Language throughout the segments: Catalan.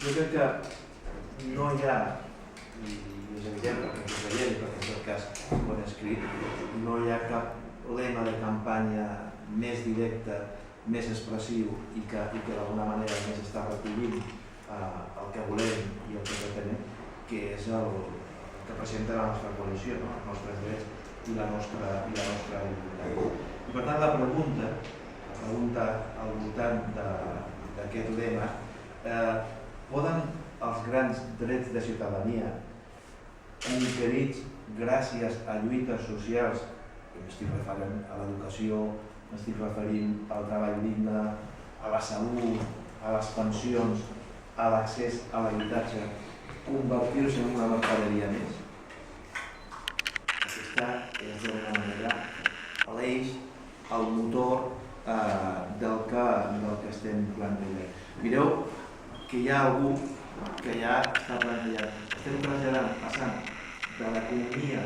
Jo crec que no hi ha, i és evident perquè ens ho veiem i perquè en tot cas ho hem escrit, no hi ha cap lema de campanya més directe, més expressiu i que d'alguna manera més està recollint el que volem i el que pretenem, que és el que presenta la nostra coalició, els nostres drets i la nostra voluntat. I per tant la pregunta al voltant d'aquest lema, poden els grans drets de ciutadania conquerits gràcies a lluites socials, m'estic referint a l'educació, m'estic referint al treball digne, a la salut, a les pensions, a l'accés a l'habitatge, convertir-se en una mercaderia més? Aquesta és d'alguna manera l'eix, el motor del que estem plantejant. Mireu que hi ha algú que ja està plantejant. Estem passant de l'economia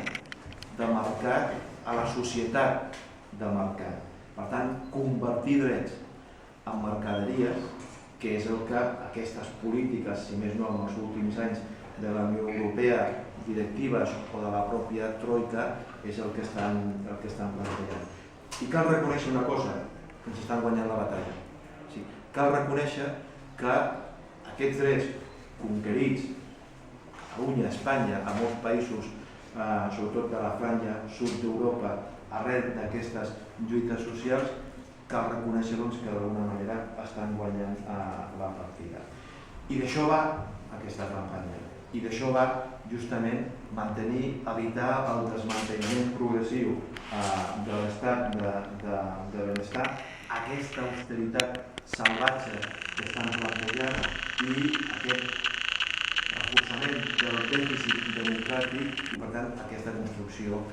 de mercat a la societat de mercat. Per tant, convertir drets en mercaderies, que és el que aquestes polítiques, si més no en els últims anys, de la Unió Europea, directives o de la pròpia Troika, és el que estan plantejant. I cal reconèixer una cosa, que ens estan guanyant la batalla. Cal reconèixer que aquests drets conquerits a Catalunya, a Espanya, a molts països, sobretot de la franja sud d'Europa, arrel d'aquestes lluites socials, cal reconèixer que d'alguna manera estan guanyant la partida. I d'això va aquesta campanya. I d'això va justament evitar el desmantellament progressiu de l'estat de benestar, aquesta austeritat salvatge que estan plantejant i aquest reforçament del dèficit democràtic i, per tant, aquesta construcció